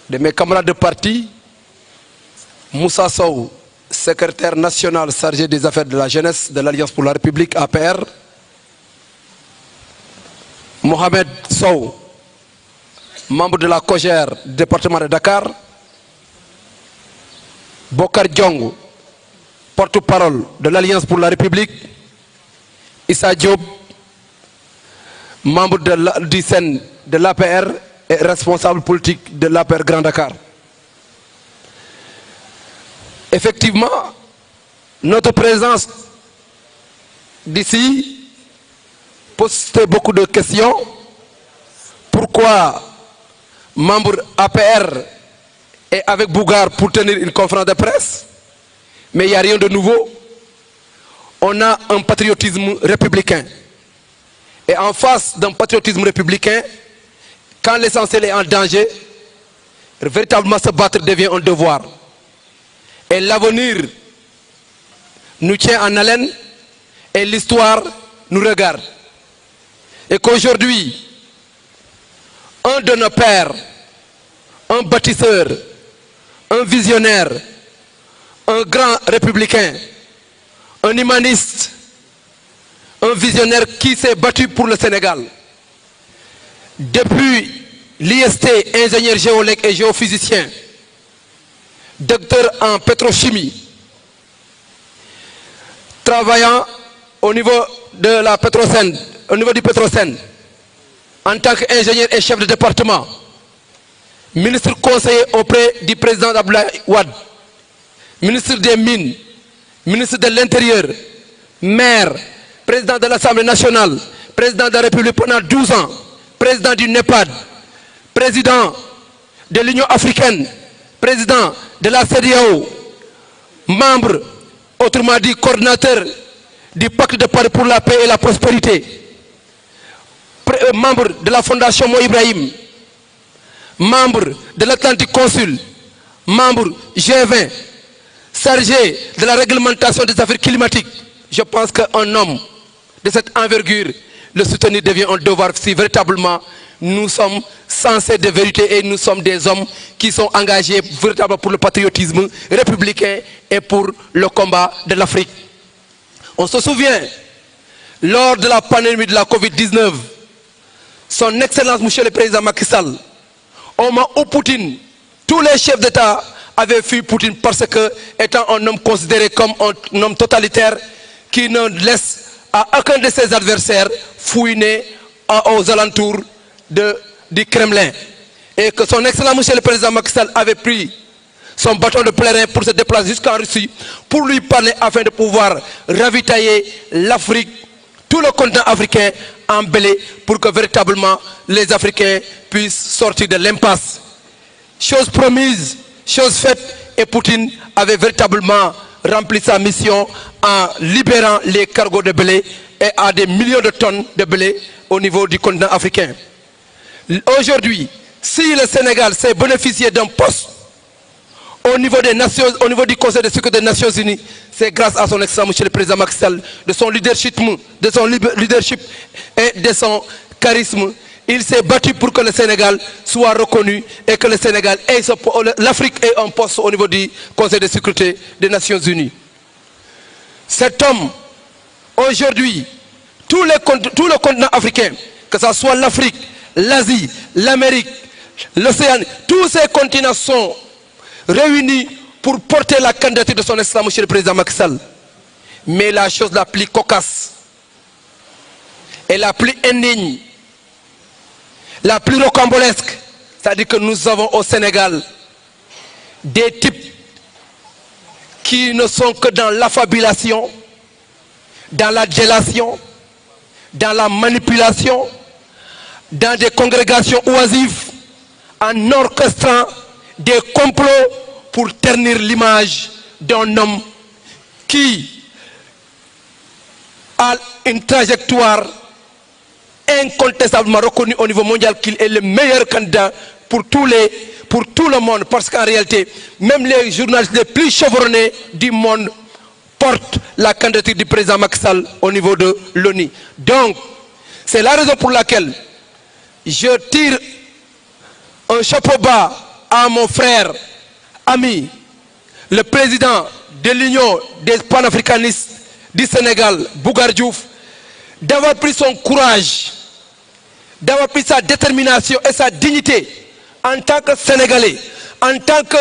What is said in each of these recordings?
de mes camarades de parti, Moussa Sow, secrétaire national chargé des affaires de la jeunesse de l'Alliance pour la République APR, Mohamed Sow, membre de la COJER du département de Dakar, Bokar Diong, porte-parole de l'Alliance pour la République, Issa Diop, membre du SEN de l'APR et responsable politique de l'APR Grand Dakar. Effectivement, notre présence d'ici pose beaucoup de questions. Pourquoi membre APR est avec Bougar pour tenir une conférence de presse? Mais il n'y a rien de nouveau. On a un patriotisme républicain. Et en face d'un patriotisme républicain, quand l'essentiel est en danger, véritablement se battre devient un devoir. Et l'avenir nous tient en haleine et l'histoire nous regarde. Et qu'aujourd'hui, un de nos pères, un bâtisseur, un visionnaire, un grand républicain, un humaniste, un visionnaire qui s'est battu pour le Sénégal. Depuis l'IST, ingénieur géologue et géophysicien, docteur en pétrochimie, travaillant au niveau de la Petrosen, au niveau du Petrosen, en tant qu'ingénieur et chef de département, ministre conseiller auprès du président Abdoulaye Wade, ministre des Mines, ministre de l'Intérieur, maire, président de l'Assemblée nationale, président de la République pendant 12 ans, président du NEPAD, président de l'Union africaine, président de la CEDEAO, membre, autrement dit coordinateur du Pacte de Paris pour la paix et la prospérité, membre de la Fondation Mo Ibrahim, membre de l'Atlantique Consul, membre G20, chargé de la réglementation des affaires climatiques. Je pense qu'un homme de cette envergure, le soutenir devient un devoir si véritablement nous sommes censés de vérité et nous sommes des hommes qui sont engagés véritablement pour le patriotisme républicain et pour le combat de l'Afrique. On se souvient, lors de la pandémie de la Covid-19, son Excellence, Monsieur le Président Macky Sall, au moment où Poutine, tous les chefs d'État avaient fui Poutine parce que, étant un homme considéré comme un homme totalitaire qui ne laisse à aucun de ses adversaires fouiner aux alentours du Kremlin. Et que son Excellence, Monsieur le Président Macky Sall, avait pris son bâton de pèlerin pour se déplacer jusqu'en Russie, pour lui parler afin de pouvoir ravitailler l'Afrique, tout le continent africain en blé, pour que véritablement les Africains puissent sortir de l'impasse. Chose promise, chose faite, et Poutine avait véritablement rempli sa mission en libérant les cargos de blé et à des millions de tonnes de blé au niveau du continent africain. Aujourd'hui, si le Sénégal s'est bénéficié d'un poste au niveau des nations, au niveau du Conseil de sécurité des Nations Unies, c'est grâce à son excellence, Monsieur le Président Macky Sall, de son leadership et de son charisme. Il s'est battu pour que le Sénégal soit reconnu et que le Sénégal ait l'Afrique ait un poste au niveau du Conseil de sécurité des Nations Unies. Cet homme, aujourd'hui, tout le continent africain, que ce soit l'Afrique, l'Asie, l'Amérique, l'Océan, tous ces continents sont réunis pour porter la candidature de son excellence, Monsieur le Président Macky Sall. Mais la chose la plus cocasse et la plus indigne, la plus rocambolesque, c'est-à-dire que nous avons au Sénégal des types qui ne sont que dans l'affabulation, dans la délation, dans la manipulation, dans des congrégations oisives, en orchestrant des complots pour ternir l'image d'un homme qui a une trajectoire incontestablement reconnue au niveau mondial, qu'il est le meilleur candidat pour tout le monde, parce qu'en réalité, même les journalistes les plus chevronnés du monde portent la candidature du président Macky Sall au niveau de l'ONU. Donc, c'est la raison pour laquelle je tire un chapeau bas à mon frère, ami, le président de l'Union des panafricanistes du Sénégal, Bougar Diouf, d'avoir pris son courage, d'avoir pris sa détermination et sa dignité en tant que Sénégalais, en tant que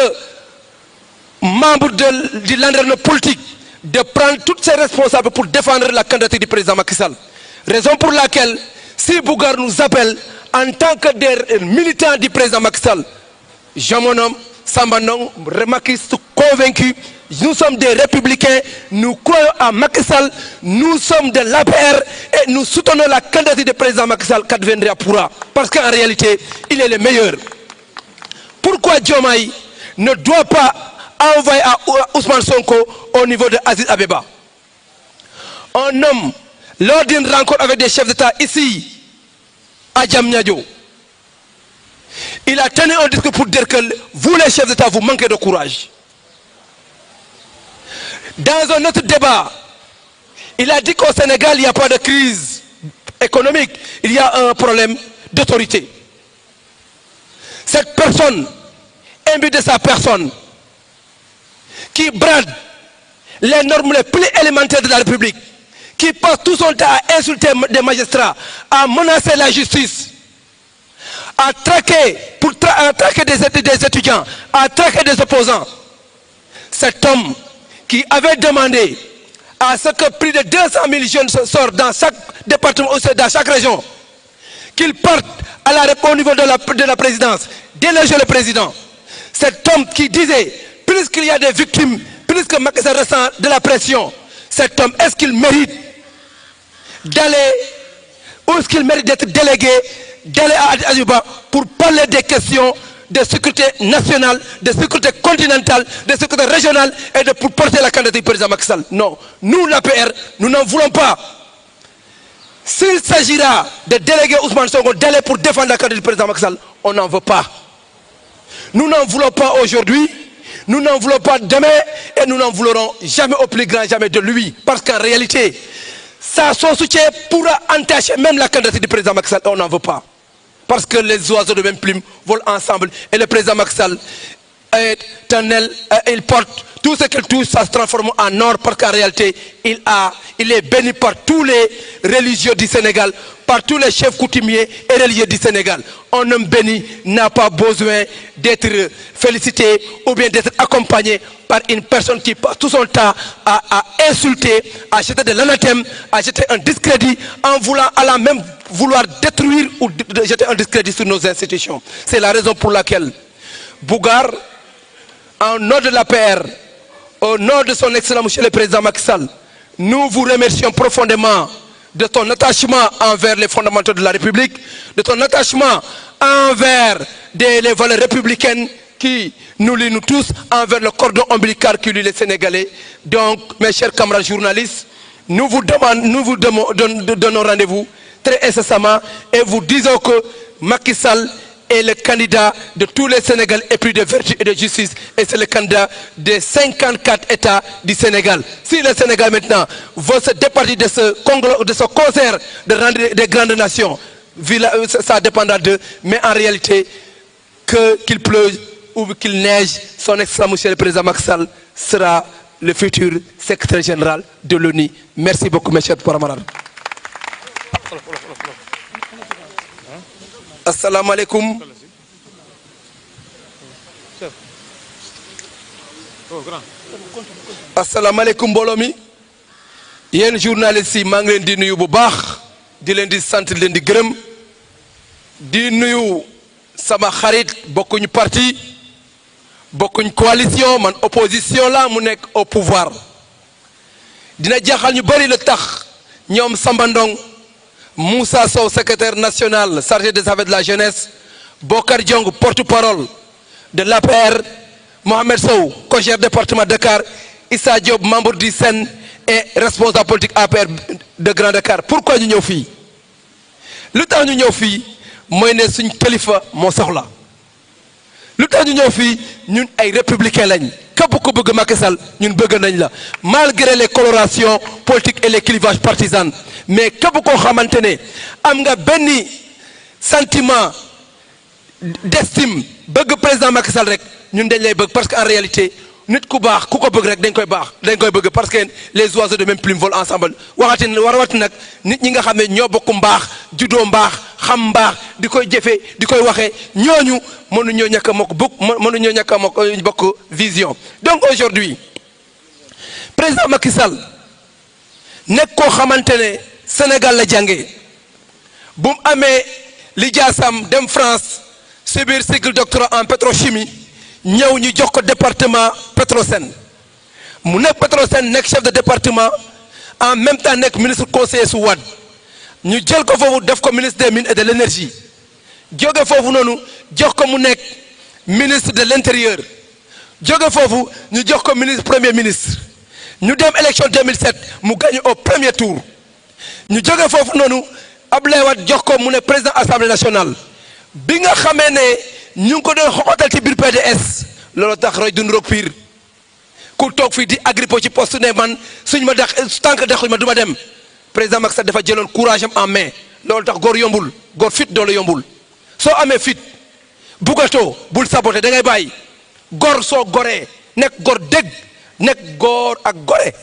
membre de l'environnement politique, de prendre toutes ses responsabilités pour défendre la candidature du président Macky Sall. Raison pour laquelle, si Bougar nous appelle en tant que des militants du président Macky Sall, je mon nom, Sambandong, mackistes convaincus, nous sommes des républicains, nous croyons à Macky Sall, nous sommes de l'APR et nous soutenons la candidature du président Macky Sall qu'adviendra pourra. Parce qu'en réalité, il est le meilleur. Pourquoi Diomaye ne doit pas envoyer à Ousmane Sonko au niveau de Addis Abeba? Un homme, lors d'une rencontre avec des chefs d'État ici, à Diamniadio, il a tenu un discours pour dire que vous les chefs d'État, vous manquez de courage. Dans un autre débat, il a dit qu'au Sénégal, il n'y a pas de crise économique, il y a un problème d'autorité. Cette personne, imbue de sa personne, qui brade les normes les plus élémentaires de la République, qui passe tout son temps à insulter des magistrats, à menacer la justice, à traquer des étudiants, à traquer des opposants. Cet homme qui avait demandé à ce que plus de 200 000 jeunes sortent dans chaque département, dans chaque région, qu'ils partent au niveau de la présidence, déloger le président. Cet homme qui disait, plus qu'il y a des victimes, plus que Macky Sall ressent de la pression, cet homme, est-ce qu'il mérite d'aller, ou est-ce qu'il mérite d'être délégué, d'aller à Addis Abeba pour parler des questions de sécurité nationale, de sécurité continentale, de sécurité régionale et pour porter la candidature du président Macky Sall? Non, nous l'APR, nous n'en voulons pas. S'il s'agira de déléguer Ousmane Sonko d'aller pour défendre la candidature du président Macky Sall, on n'en veut pas. Nous n'en voulons pas aujourd'hui, nous n'en voulons pas demain et nous n'en voudrons jamais au plus grand jamais de lui. Parce qu'en réalité, son soutien pourra entacher même la candidature du président Macky Sall et on n'en veut pas. Parce que les oiseaux de même plume volent ensemble et le président Macky Sall est un aile, il porte tout ce qu'il touche, ça se transforme en or parce qu'en réalité, il est béni par tous les religieux du Sénégal, par tous les chefs coutumiers et religieux du Sénégal. Un homme béni n'a pas besoin d'être félicité ou bien d'être accompagné par une personne qui passe tout son temps à insulter, à jeter de l'anathème, à jeter un discrédit en allant même vouloir détruire ou jeter un discrédit sur nos institutions. C'est la raison pour laquelle Bougar, en nom de l'APR, au nom de son excellent monsieur le président Macky Sall, nous vous remercions profondément de ton attachement envers les fondamentaux de la République, de ton attachement envers les valeurs républicaines qui nous lient nous tous, envers le cordon ombilical qui lie les Sénégalais. Donc, mes chers camarades journalistes, nous vous donnons rendez-vous très incessamment et vous disons que Macky Sall est le candidat de tous les Sénégalais et plus de vertu et de justice. Et c'est le candidat des 54 États du Sénégal. Si le Sénégal maintenant veut se départir de ce concert des grandes nations, ça dépendra d'eux. Mais en réalité, qu'il pleuve ou qu'il neige, son excellent monsieur le président Macky Sall sera le futur secrétaire général de l'ONU. Merci beaucoup, mes chers camarades. Assalamu alaikum. Assalamu alaikum mbooloo mi yéen journalistes yi maa ngi leen di nuyu bu baax di leen di sant leen di gërëm di nuyu sama xarit bokkuñ parti bokkuñ coalition man opposition la mu nekk au pouvoir dina jaaxal ñu bari la tax ñoom Samba Ndong Moussa Sow, secrétaire national chargé des affaires de la jeunesse, Bokar Diong, porte-parole de l'APR, Mohamed Sow, cogère département de Dakar, Issa Diop, membre du SEN et responsable politique APR de Grand Dakar. Pourquoi nous sommes ici? Le temps nous sommes ici, moi je suis Khalifa mon soxla. Le temps nous sommes ici, nous sommes républicains. Malgré les colorations politiques et les clivages partisans, mais que vous avez un sentiment d'estime bëgg président Macky Sall rek ñun dañ lay bëgg parce que en réalité nit ku baax ku ko bëgg rek dañ koy bëgg parce que les oiseaux de même plume volent ensemble warawati nag nit ñi nga xam ne ñoo bokk mbaax juddoo mbaax xam mbaax di koy jëfee di koy waxee ñooñu mënuñoo ñàkk a bokk vision. Donc aujourd'hui président Macky Sall nekk koo xamante ne Sénégal la jàngee bu mu amee lijaasam dem France subir cycle doctorat en pétrochimie ñëw ñu jox ko département Petrosen mu nekk Petrosen nekk chef de département en même temps nekk ministre conseiller su Wade ñu jël ko foofu def ko ministre des mines et de l'énergie jóge foofu noonu jox ko mu nekk ministre de l'intérieur jóge foofu ñu jox ko ministre premier ministre ñu dem élection 2007 mu gagné au premier tour ñu jóge foofu noonu Abdoulaye Wade jox ko mu ne président assemblée nationale bi nga xamee ne ñu ngi ko doon xoxatal ci biir PDS loolu tax roy dund roog piir ku toog fii di agrippé ci poste ne man suñ ma dax tant que daxuñ ma du ma dem président Macky Sall dafa jëloon courage am en main loolu tax góor yombul góor fit doole yombul soo amee fit bugatoo bul saboté da ngay bàyyi góor soo goree nekk góor dégg nekk góor ak gore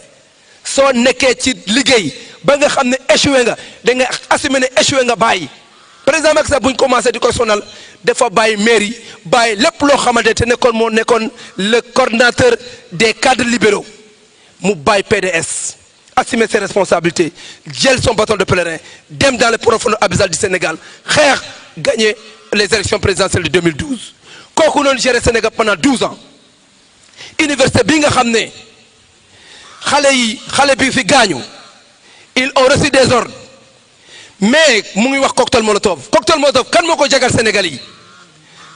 soo nekkee ci liggéey ba nga xam ne échoué nga da nga assumé ne échoué nga bàyyi président Macky Sall bu ñu commencé di koy sonal dafa bàyyi mairie bàyyi lépp loo xamante te moo nekkoon le coordinateur des cadres libéraux mu bàyyi PDS assumer ses responsabilités jël son bâton de pèlerin dem dans les profondeurs abyssales du Sénégal xeex gagner les élections présidentielles de 2012 kooku noonu géré Sénégal pendant 12 ans université bi nga xam ne xale bi fi gaañu ils ont reçu des ordres mais mu ngi wax cocktail molotov kan moo ko jàngal Sénégal yi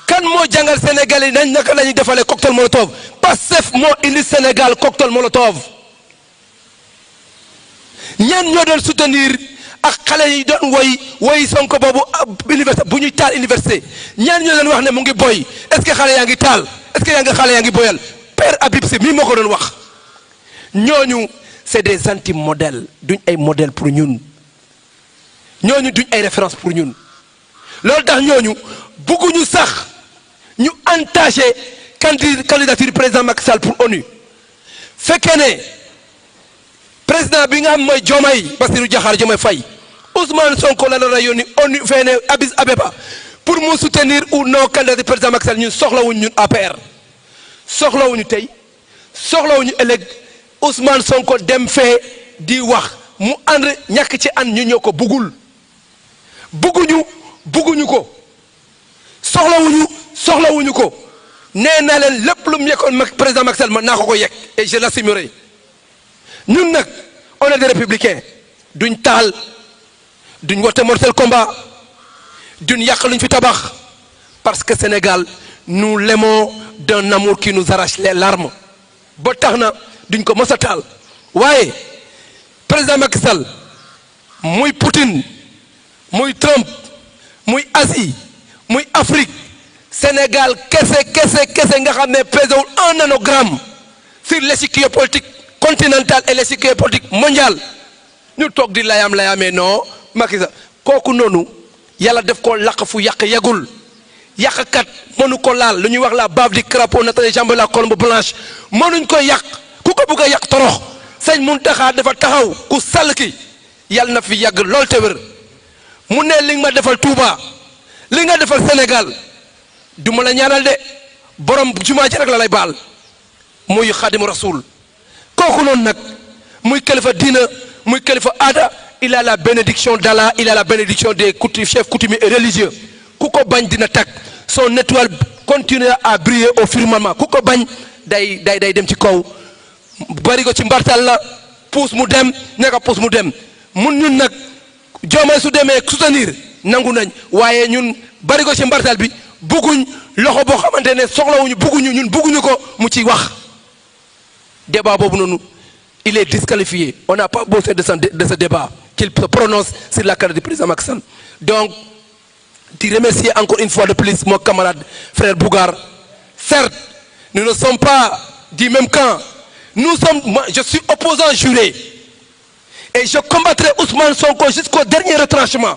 kan moo jàngal Sénégal yi nañ naka la ñuy defalee cocktail molotov Pastef moo indi Sénégal cocktail molotov ñenn ñoo doon soutenir ak xale yi doon woy Sonko boobu université bu ñuy taal université ñenn ñoo doon wax ne mu ngi boy est-ce que xale yaa ngi taal est-ce que xale yaa ngi boyal Père Habib Sy mii moo ko doon wax ñooñu c'est des anti-modèles duñ ay modèles pour ñun ñooñu duñ ay références pour ñun loolu tax ñooñu bëgguñu sax ñu entaché candidature président Macky Sall pour ONU fekkee ne président bi nga xam mooy Bassirou Diomaye Faye Ousmane Sonko la doon yónni ONU fee ne Addis Abeba pour mu soutenir ou non candidature président Macky Sall ñun soxlawuñ ñun APR soxlawuñu tey soxlawuñu ëllëg Ousmane Sonko dem fee di wax mu ànd ñàkk ci ànd ñu ñoo ko bugguñu ko soxlawuñu ko nee naa leen lépp lu mu yekkoon président Macky Sall man naa ko yekk et je l'assumerai ñun nag on est des républicains duñ taal duñ wote mortel combat duñ yàq luñ fi tabax parce que Sénégal nous l'aimons d'un amour qui nous arrache les larmes ba tax na duñ ko mës a taal waaye président Macky Sall muy Poutine muy Trump muy Asie muy Afrique Sénégal kese nga xam ne pesewul un nanogramme sur l'échiquier politique continental et l'échiquier politique mondial ñu toog di layaamee non Macky Sall kooku noonu yàlla def ko laq fu yàq yagul yàqkat mënu ko laal lu ñuy wax la bave du crapaud natale jambe la colombe blanche mënuñ ko yàq ku ko bëgg a yàq torox sëñ Mountakha dafa taxaw ku sàll ki yàlla na fi yàgg lool te wér mu ne li nga ma defal Touba li nga defal Sénégal du ma la ñaanal de borom jumaa ji rek la lay baal muy Xaadimu Rasuul kooku noonu nag muy kilifa diina muy kilifa aada il a la bénédiction d'Allah il a la bénédiction des chefs coutumiers et religieux ku ko bañ dina tag son étoile continuera à briller au firmament ku ko bañ day dem ci kaw bari ko ci mbartal la puus mu dem nekka puus mu dem mun ñun nag Diomaye su demee soutenir nangu nañ waaye ñun bari ko ci mbartal bi bugguñ loxo boo xamante ne soxlawuñu bugguñu ko mu ciy wax débat boobu noonu il est disqualifié on n'a pas besoin de ce débat qu'il se prononce sur la candidature du président Macky Sall donc di remercier encore une fois de plus mon camarade frère Bougar certes nous ne sommes pas du même camp je suis opposant juré et je combattrai Ousmane Sonko jusqu'au dernier retranchement